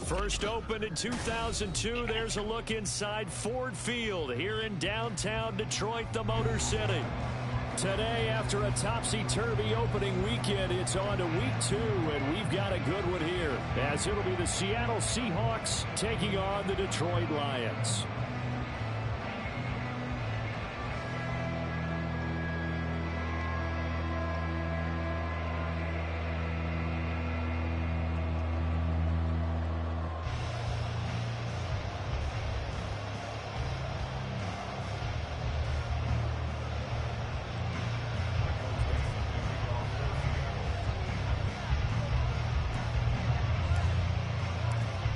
First opened in 2002, there's a look inside Ford Field here in downtown Detroit, the Motor City. Today, after a topsy-turvy opening weekend, it's on to week 2, and we've got a good one here, as it'll be the Seattle Seahawks taking on the Detroit Lions.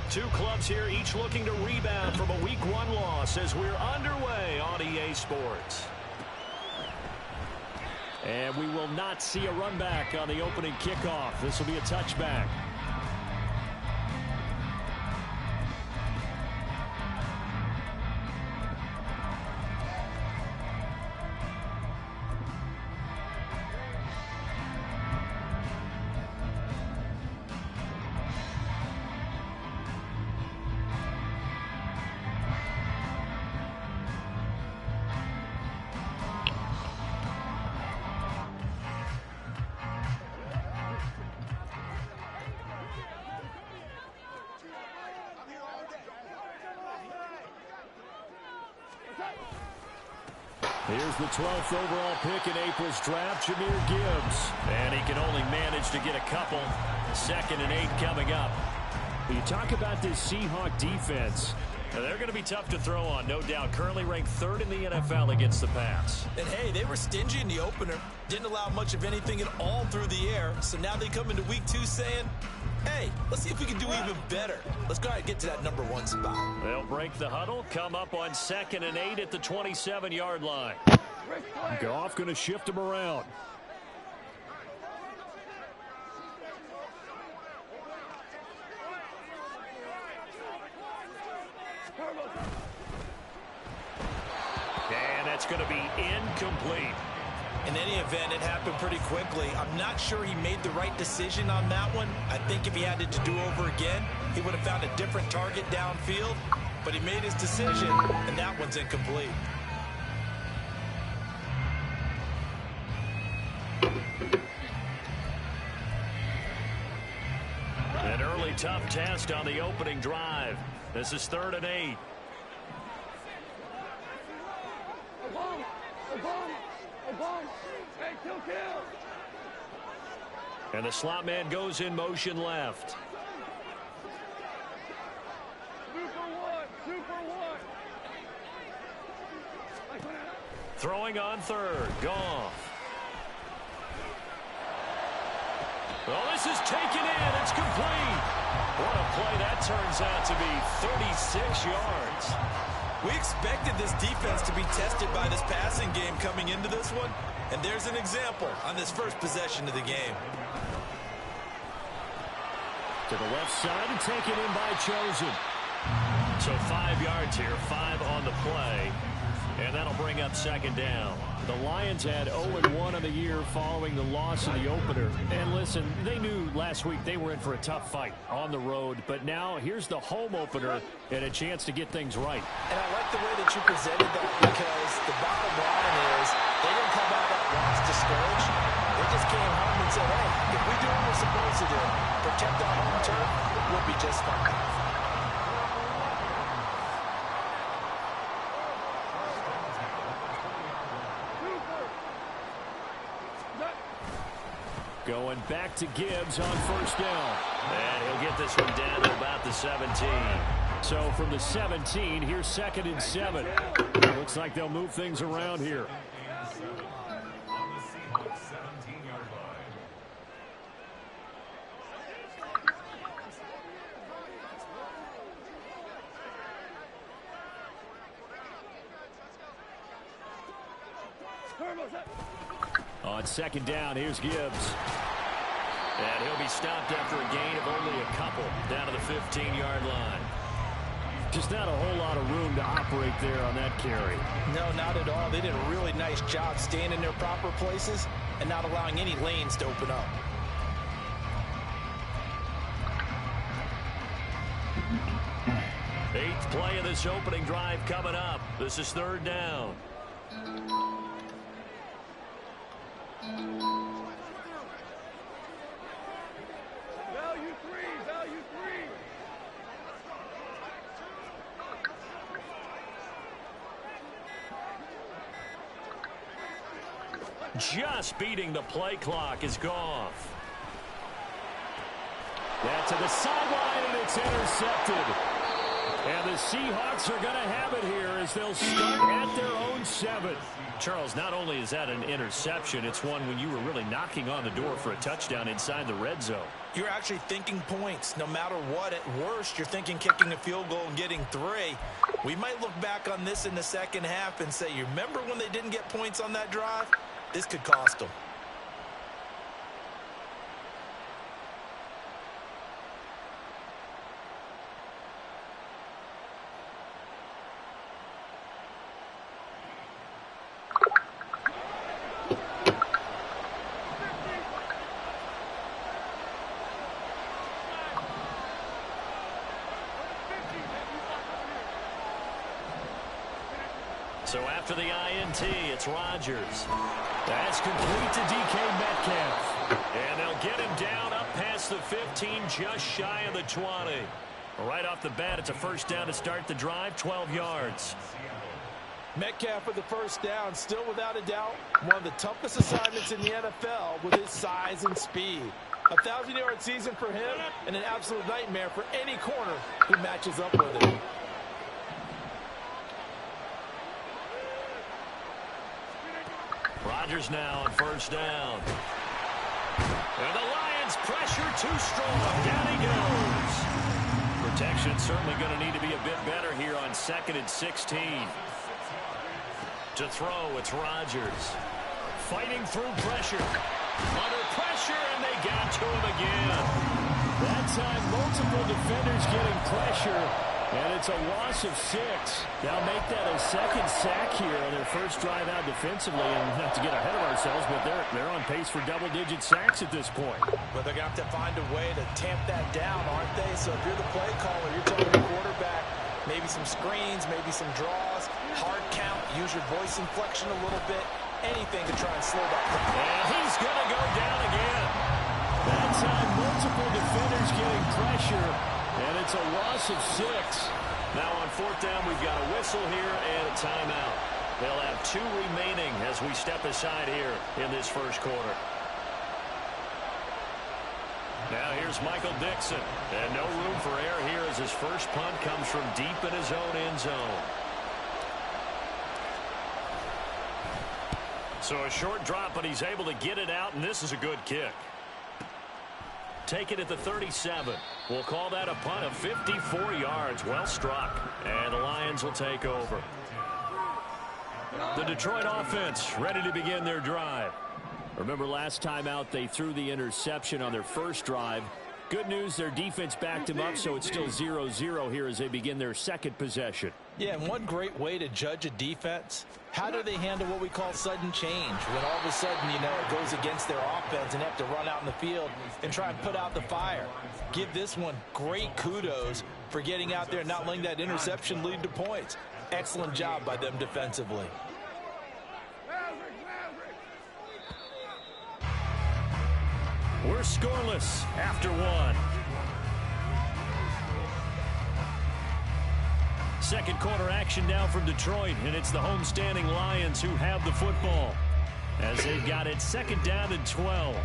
Two clubs here, each looking to rebound from a Week 1 loss as we're underway on EA Sports. And we will not see a run back on the opening kickoff. This will be a touchback. Here's the 12th overall pick in April's draft, Jahmyr Gibbs. And he can only manage to get a couple. 2nd and 8 coming up. When you talk about this Seahawk defense, they're going to be tough to throw on, no doubt. Currently ranked 3rd in the NFL against the pass. And, hey, they were stingy in the opener. Didn't allow much of anything at all through the air. So now they come into week 2 saying, hey, let's see if we can do even better. Let's go ahead and get to that number 1 spot. They'll break the huddle, come up on 2nd and 8 at the 27-yard line. Goff going to shift him around. And that's going to be incomplete. In any event, it happened pretty quickly. I'm not sure he made the right decision on that one. I think if he had it to do over again, he would have found a different target downfield. But he made his decision, and that one's incomplete. An early tough test on the opening drive. This is 3rd and 8. And the slot man goes in motion left. Throwing on 3rd. Goff. Well, this is taken in. It's complete. What a play that turns out to be. 36 yards. We expected this defense to be tested by this passing game coming into this one. And there's an example on this first possession of the game. To the left side and taken in by Chosen. So 5 yards here, 5 on the play. And that'll bring up 2nd down. The Lions had 0-1 on the year following the loss in the opener. And listen, they knew last week they were in for a tough fight on the road. But now here's the home opener and a chance to get things right. And I like the way that you presented that, because the bottom line is they didn't come out of that loss discouraged. They just came home and said, hey, if we do what we're supposed to do, protect our home turf, we'll be just fine. Going back to Gibbs on 1st down. And he'll get this one down to about the 17. So from the 17, here's 2nd and 7. Looks like they'll move things around here. On 2nd down, here's Gibbs. And he'll be stopped after a gain of only a couple down to the 15-yard line. Just not a whole lot of room to operate there on that carry. No, not at all. They did a really nice job staying in their proper places and not allowing any lanes to open up. Eighth play of this opening drive coming up. This is third down. Value three. Just beating the play clock is Goff. That to the sideline, and it's intercepted. And the Seahawks are going to have it here as they'll start at their own 7. Charles, not only is that an interception, it's one when you were really knocking on the door for a touchdown inside the red zone. You're actually thinking points. No matter what, at worst, you're thinking kicking a field goal and getting 3. We might look back on this in the second half and say, you remember when they didn't get points on that drive? This could cost them. So after the INT, it's Rodgers. That's complete to DK Metcalf. And they'll get him down up past the 15, just shy of the 20. Right off the bat, it's a first down to start the drive, 12 yards. Metcalf for the first down, still without a doubt, one of the toughest assignments in the NFL with his size and speed. A 1,000-yard season for him and an absolute nightmare for any corner who matches up with him. Rodgers now on first down. And the Lions pressure too strong. Down he goes. Protection certainly going to need to be a bit better here on 2nd and 16. To throw, it's Rodgers. Fighting through pressure. Under pressure, and they got to him again. That time, multiple defenders getting pressure. And it's a loss of 6. They'll make that a second sack here on their first drive out defensively. And not to get ahead of ourselves, but they're on pace for double-digit sacks at this point. But they're going to have to find a way to tamp that down, aren't they? So if you're the play caller, you're telling the quarterback maybe some screens, maybe some draws, hard count, use your voice inflection a little bit, anything to try and slow that down. And he's going to go down again. That time, multiple defenders getting pressure. And it's a loss of 6. Now on 4th down, we've got a whistle here and a timeout. They'll have 2 remaining as we step aside here in this first quarter. Now here's Michael Dixon. And no room for error here as his first punt comes from deep in his own end zone. So a short drop, but he's able to get it out, and this is a good kick. Take it at the 37. We'll call that a punt of 54 yards. Well struck. And the Lions will take over. The Detroit offense ready to begin their drive. Remember last time out they threw the interception on their first drive. Good news, their defense backed him up, so it's still 0-0 here as they begin their second possession. Yeah, and one great way to judge a defense, how do they handle what we call sudden change? When all of a sudden, you know, it goes against their offense and they have to run out in the field and try and put out the fire. Give this one great kudos for getting out there and not letting that interception lead to points. Excellent job by them defensively. We're scoreless after 1. Second quarter action now from Detroit, and it's the homestanding Lions who have the football as they've got it 2nd down and 12.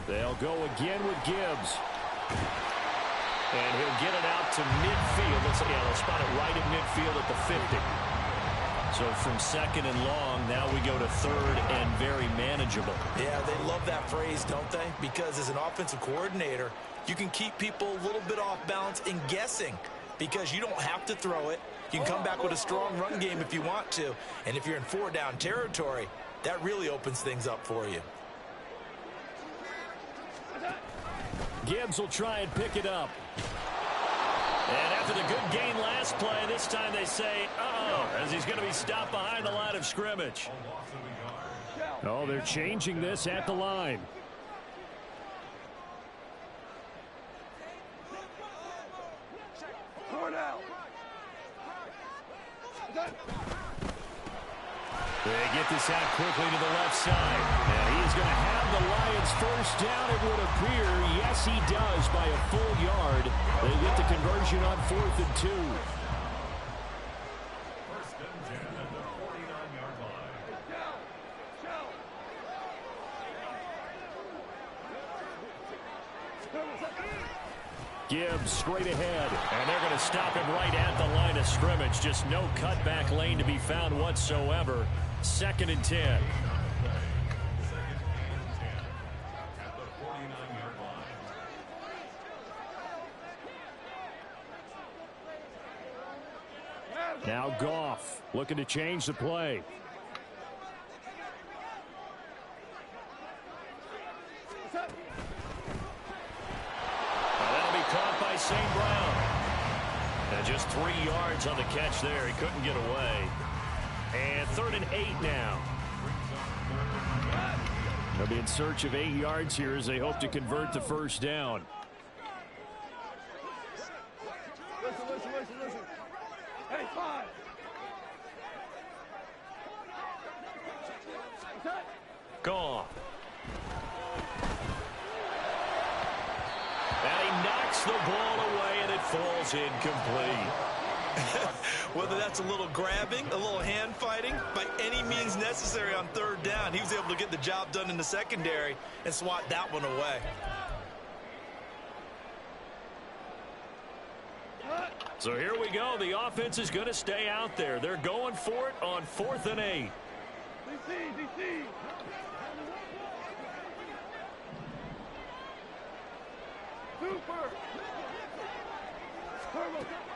They'll go again with Gibbs. And he'll get it out to midfield. They'll spot it right at midfield at the 50. So from 2nd and long, now we go to 3rd and very manageable. Yeah, they love that phrase, don't they? Because as an offensive coordinator, you can keep people a little bit off balance and guessing because you don't have to throw it. You can come back with a strong run game if you want to. And if you're in 4-down territory, that really opens things up for you. Gibbs will try and pick it up. And after the good gain last play, this time they say, uh-oh, as he's going to be stopped behind the line of scrimmage. Oh, they're changing this at the line. They get this out quickly to the left side. And he's going to have the Lions first down, it would appear. Yes, he does by a full yard. They get the conversion on 4th and 2. First and 10 at the 49-yard line. Gibbs straight ahead, and they're going to stop him right at the line of scrimmage. Just no cutback lane to be found whatsoever. 2nd and 10. Now Goff looking to change the play. St. Brown. And just 3 yards on the catch there. He couldn't get away. And 3rd and 8 now. They'll be in search of 8 yards here as they hope to convert the first down. Listen. Hey, 5. Goff. And he knocks the ball away, and it falls incomplete. Whether that's a little grabbing, a little hand fighting, by any means necessary on 3rd down, he was able to get the job done in the secondary and swat that one away. So here we go. The offense is going to stay out there. They're going for it on 4th and 8. DC.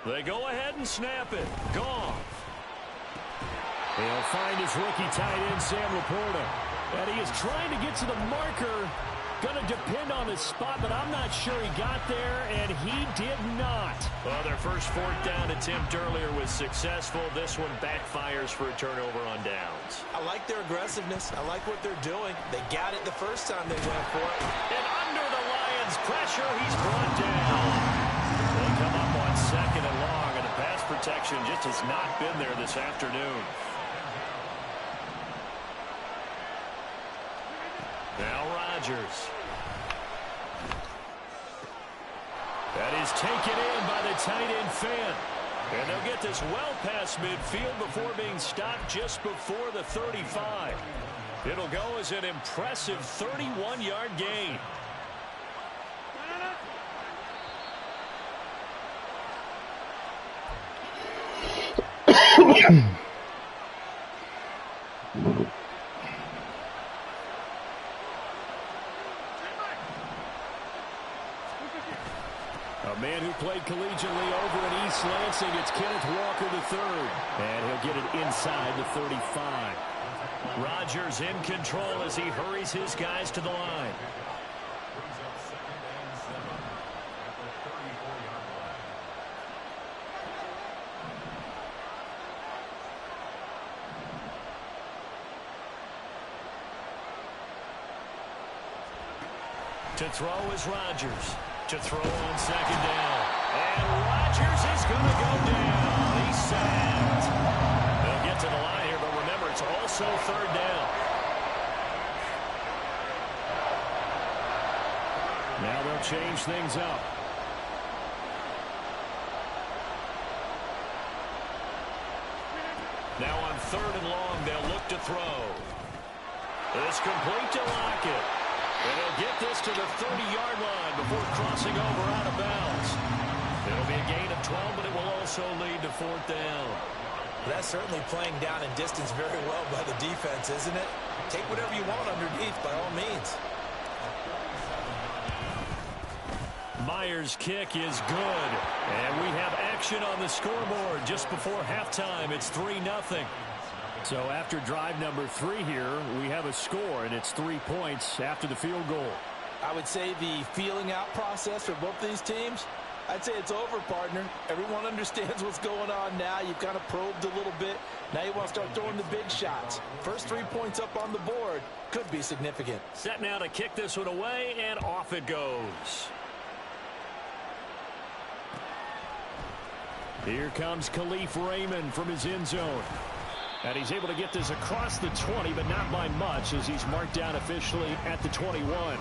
They go ahead and snap it. Goff. He'll find his rookie tight end, Sam Laporta. And he is trying to get to the marker. Going to depend on his spot, but I'm not sure he got there, and he did not. Well, their first 4th down attempt earlier was successful. This one backfires for a turnover on downs. I like their aggressiveness. I like what they're doing. They got it the first time they went for it. And under the Lions' pressure, he's brought down. They come up on 2nd and long, and the pass protection just has not been there this afternoon. Now Rodgers. That is taken in by the tight end Fant. And they'll get this well past midfield before being stopped just before the 35. It'll go as an impressive 31-yard gain. A man who played collegiately over in East Lansing, it's Kenneth Walker III. And he'll get it inside the 35. Rodgers in control as he hurries his guys to the line. To throw is Rodgers. To throw on 2nd down. And Rodgers is going to go down. He's sacked. They'll get to the line here, but remember, it's also 3rd down. Now they'll change things up. Now on 3rd and long, they'll look to throw. It's complete to Lockett. And he'll get this to the 30-yard line before crossing over out of bounds. It'll be a gain of 12, but it will also lead to 4th down. That's certainly playing down in distance very well by the defense, isn't it? Take whatever you want underneath, by all means. Myers' kick is good. And we have action on the scoreboard just before halftime. It's 3-0. So after drive number 3 here, we have a score, and it's 3 points after the field goal. I would say the feeling out process for both these teams, I'd say it's over, partner. Everyone understands what's going on now. You've kind of probed a little bit. Now you want to start throwing the big shots. First 3 points up on the board could be significant. Set now to kick this one away, and off it goes. Here comes Khalif Raymond from his end zone. And he's able to get this across the 20, but not by much, as he's marked down officially at the 21.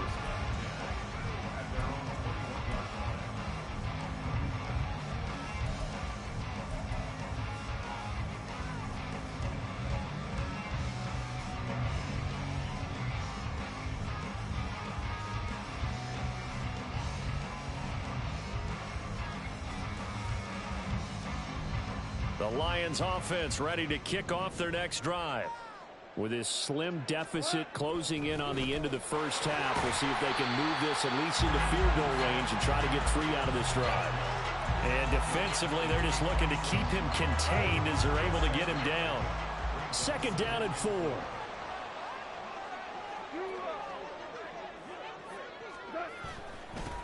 The Lions offense ready to kick off their next drive. With this slim deficit closing in on the end of the first half, we'll see if they can move this at least into field goal range and try to get 3 out of this drive. And defensively, they're just looking to keep him contained as they're able to get him down. Second down and 4.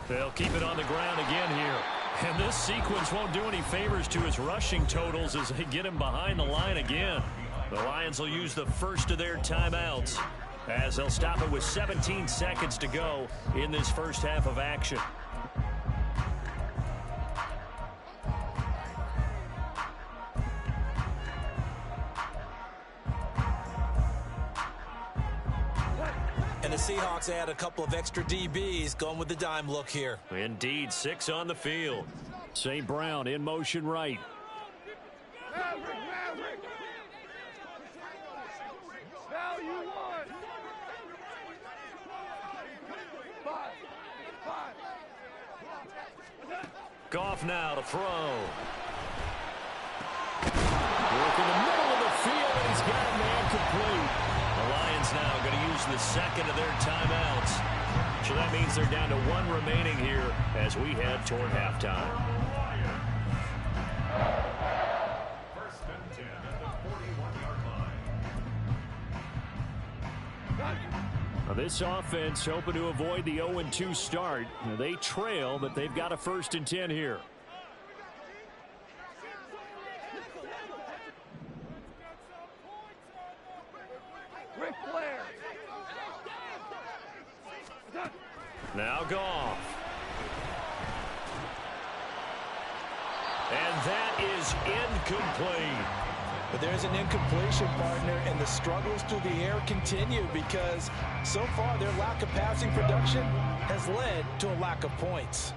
They'll keep it on the ground again here. And this sequence won't do any favors to his rushing totals as they get him behind the line again. The Lions will use the first of their timeouts as they'll stop it with 17 seconds to go in this first half of action. And the Seahawks add a couple of extra DBs going with the dime look here. Indeed, 6 on the field. St. Brown in motion right. Maverick. Value 1. 5. Goff now to throw. Work in the middle of the field, and he's got a man complete. The Lions now going to use the second of their timeouts. So that means they're down to 1 remaining here as we head toward halftime. First and 10 at the 41-yard line. Now this offense hoping to avoid the 0-2 start. Now they trail, but they've got a 1st and 10 here. Ric Flair. Now Goff. And that is incomplete. But there's an incompletion, partner, and the struggles through the air continue because so far their lack of passing production has led to a lack of points.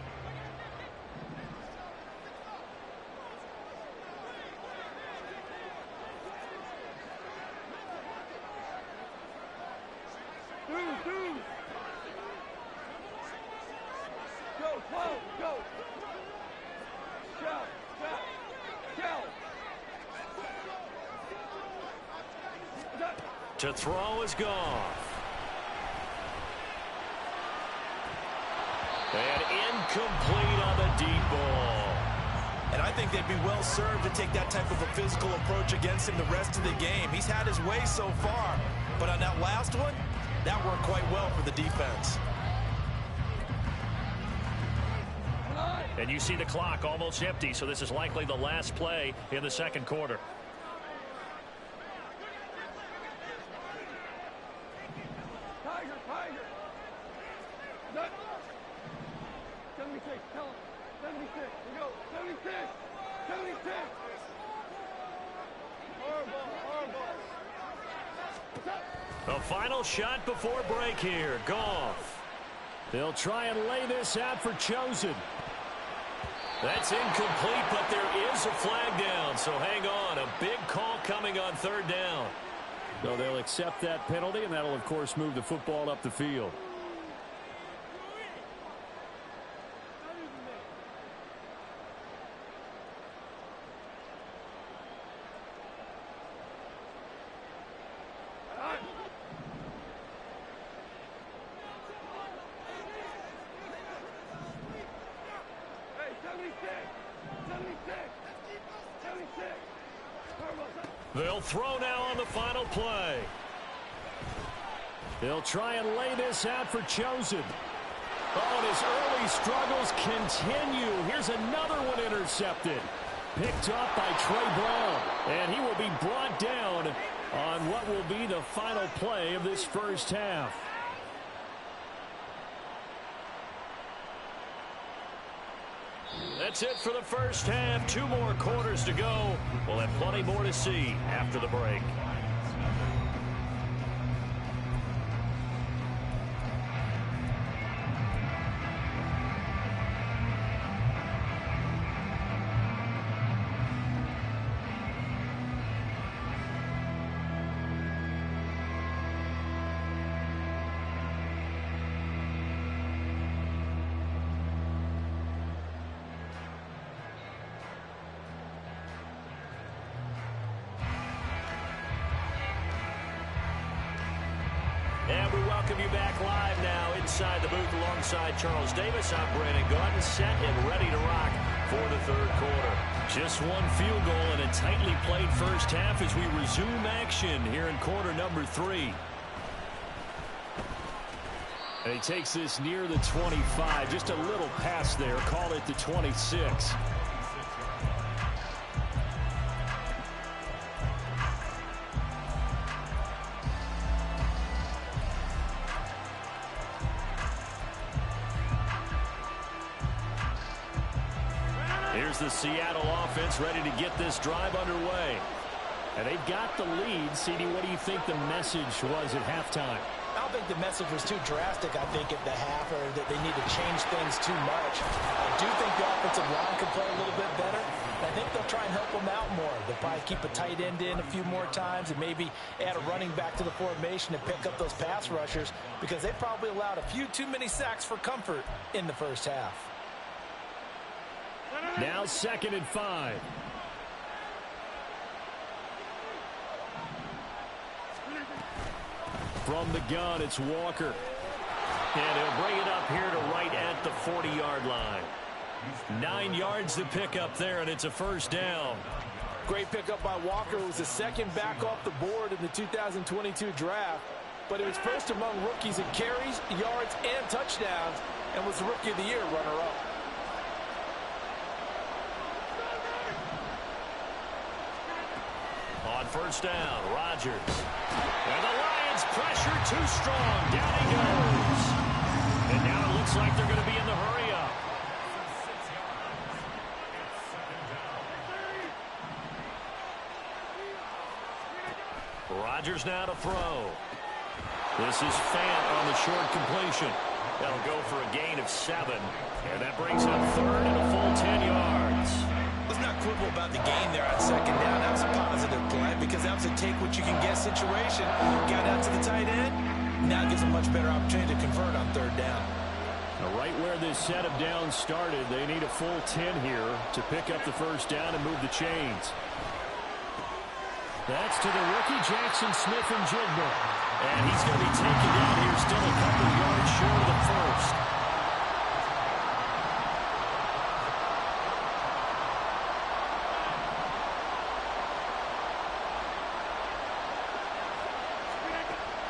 Go. To throw is Goff. And incomplete on the deep ball. And I think they'd be well served to take that type of a physical approach against him the rest of the game. He's had his way so far, but on that last one, that worked quite well for the defense. And you see the clock almost empty, so this is likely the last play in the second quarter. Tiger. 76, tell him. 76, we go. 76. Horrible. The final shot before break here. Goff. They'll try and lay this out for Chosen. That's incomplete, but there is a flag down, so hang on. A big call coming on 3rd down. So they'll accept that penalty, and that'll, of course, move the football up the field. They'll throw now on the final play. They'll try and lay this out for Chosen. Oh, and his early struggles continue. Here's another one intercepted. Picked up by Trey Brown. And he will be brought down on what will be the final play of this first half. That's it for the first half. 2 more quarters to go. We'll have plenty more to see after the break. And we welcome you back live now inside the booth alongside Charles Davis. I'm Brandon Gaudin, set and ready to rock for the third quarter. Just one field goal in a tightly played first half as we resume action here in quarter number 3. And he takes this near the 25, just a little pass there, call it the 26. Here's the Seattle offense ready to get this drive underway. And they've got the lead. CD, what do you think the message was at halftime? I don't think the message was too drastic, I think, at the half, or that they need to change things too much. I do think the offensive line can play a little bit better. I think they'll try and help them out more. They'll probably keep a tight end in a few more times and maybe add a running back to the formation to pick up those pass rushers, because they probably allowed a few too many sacks for comfort in the first half. Now 2nd and 5. From the gun, it's Walker. And he'll bring it up here to right at the 40-yard line. 9 yards to pick up there, and it's a first down. Great pickup by Walker. It was the second back off the board in the 2022 draft, but it was first among rookies in carries, yards, and touchdowns, and was the Rookie of the Year runner-up. On first down, Rodgers. And the Lions pressure too strong. Down he goes. And now it looks like they're going to be in the hurry-up. Rodgers now to throw. This is Fant on the short completion. That'll go for a gain of 7. And that brings up 3rd and a full 10 yards. Let's not quibble about the gain there on 2nd down. That was a positive play because that was a take-what-you-can-get situation. Got out to the tight end. Now it gives a much better opportunity to convert on 3rd down. Now right where this set of downs started, they need a full 10 here to pick up the first down and move the chains. That's to the rookie, Jackson Smith and Jigba. And he's going to be taken down here, still a couple of yards short of the first.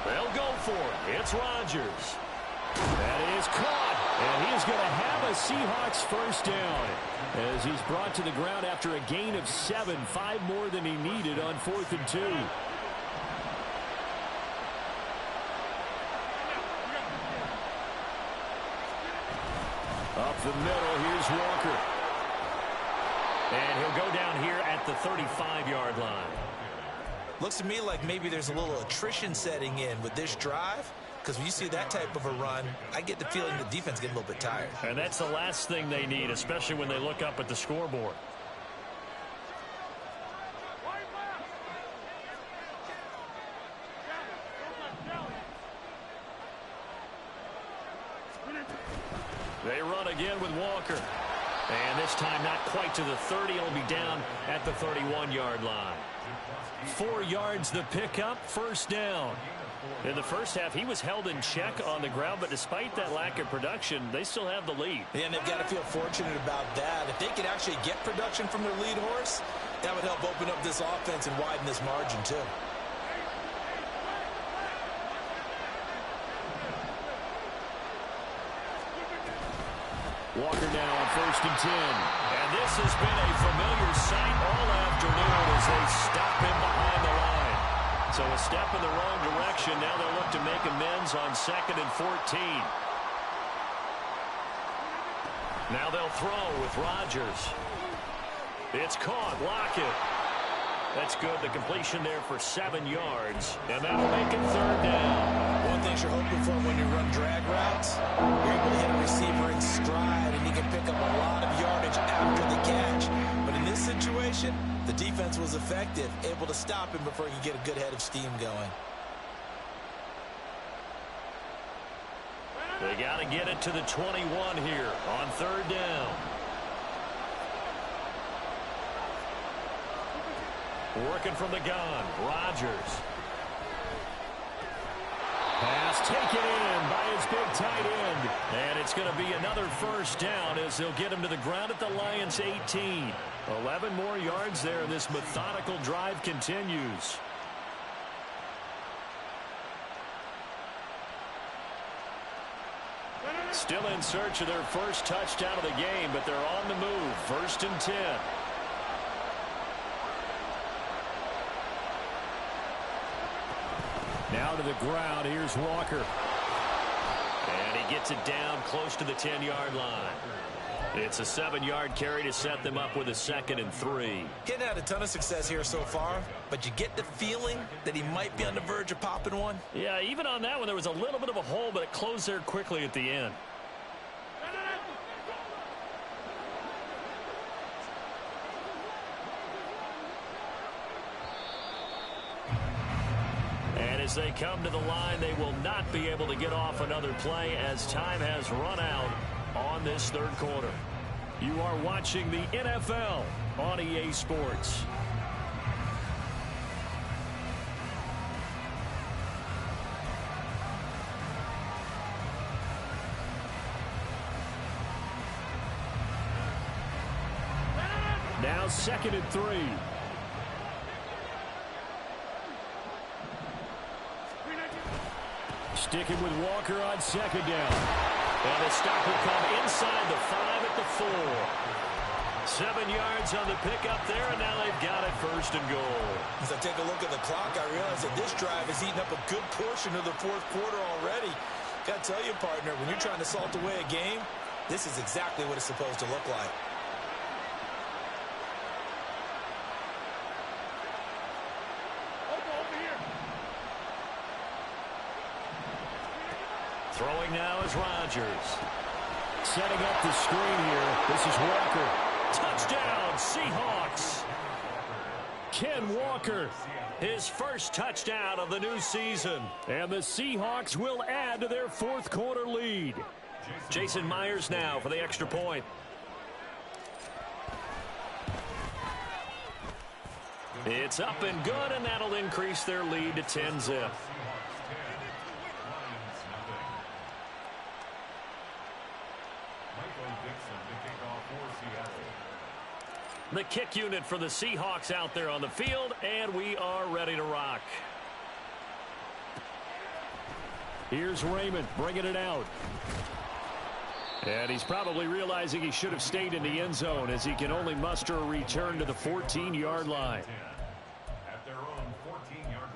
They'll go for it. It's Rodgers. That is caught. And he is going to have a Seahawks first down as he's brought to the ground after a gain of 7, 5 more than he needed on 4th and 2. Up the middle, here's Walker. And he'll go down here at the 35-yard line. Looks to me like maybe there's a little attrition setting in with this drive, because when you see that type of a run, I get the feeling the defense gets a little bit tired. And that's the last thing they need, especially when they look up at the scoreboard. They run again with Walker. And this time not quite to the 30. He'll be down at the 31-yard line. 4 yards the pickup, first down. In the first half, he was held in check on the ground, but despite that lack of production, they still have the lead. And they've got to feel fortunate about that. If they could actually get production from their lead horse, that would help open up this offense and widen this margin too. Walker now on 1st and 10. And this has been a familiar sight all afternoon as they stop him behind the line. So a step in the wrong direction. Now they'll look to make amends on 2nd and 14. Now they'll throw with Rodgers. It's caught. Lockett. That's good. The completion there for 7 yards. And that'll make it 3rd down. One thing you're hoping for when you run drag routes, you're able to hit a receiver in stride, and you can pick up a lot of yardage after the catch. But in this situation, the defense was effective, able to stop him before he could get a good head of steam going. They got to get it to the 21 here on 3rd down. Working from the gun, Rodgers. Pass taken in by his big tight end. And it's going to be another 1st down as they'll get him to the ground at the Lions' 18. 11 more yards there, and this methodical drive continues. Still in search of their first touchdown of the game, but they're on the move. 1st and 10. Now to the ground. Here's Walker. And he gets it down close to the 10-yard line. It's a 7-yard carry to set them up with a 2nd and 3. Getting had a ton of success here so far, but you get the feeling that he might be on the verge of popping one. Yeah, even on that one, there was a little bit of a hole, but it closed there quickly at the end. And as they come to the line, they will not be able to get off another play as time has run out on this 3rd quarter. You are watching the NFL on EA Sports. Now 2nd and 3. Sticking with Walker on 2nd down. And the stop will come inside the 5 at the 4. 7 yards on the pickup there, and now they've got it 1st and goal. As I take a look at the clock, I realize that this drive has eaten up a good portion of the 4th quarter already. Got to tell you, partner, when you're trying to salt away a game, this is exactly what it's supposed to look like. Throwing now is Rodgers. Setting up the screen here. This is Walker. Touchdown, Seahawks. Ken Walker, his first touchdown of the new season. And the Seahawks will add to their 4th quarter lead. Jason Myers now for the extra point. It's up and good, and that'll increase their lead to 10-zip. The kick unit for the Seahawks out there on the field, and we are ready to rock. Here's Raymond bringing it out. And he's probably realizing he should have stayed in the end zone as he can only muster a return to the 14-yard line. At their own 14-yard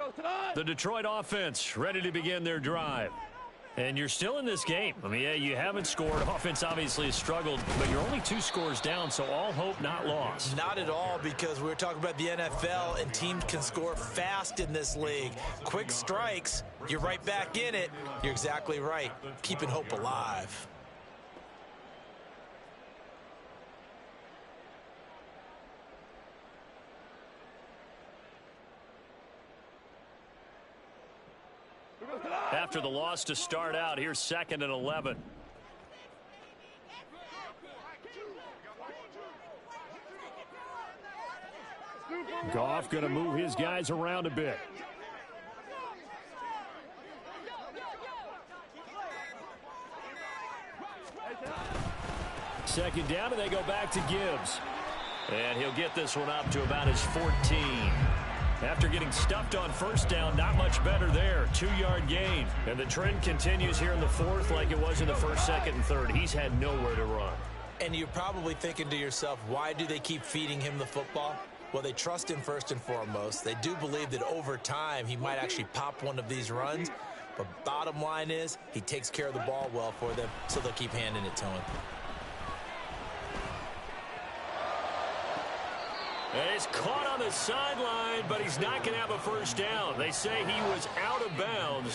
line. The Detroit offense ready to begin their drive. And you're still in this game. I mean, yeah, you haven't scored. Offense obviously has struggled, but you're only 2 scores down, so all hope not lost. Not at all, because we're talking about the NFL, and teams can score fast in this league. Quick strikes, you're right back in it. You're exactly right. Keeping hope alive. After the loss to start out, here's 2nd and 11. Goff going to move his guys around a bit. Second down, and they go back to Gibbs. And he'll get this one up to about his 14. After getting stuffed on first down, not much better there. 2-yard gain. And the trend continues here in the fourth like it was in the first, second, and third. He's had nowhere to run. And you're probably thinking to yourself, why do they keep feeding him the football? Well, they trust him first and foremost. They do believe that over time he might actually pop one of these runs. But bottom line is he takes care of the ball well for them, so they'll keep handing it to him. And it's caught on the sideline, but he's not going to have a first down. They say he was out of bounds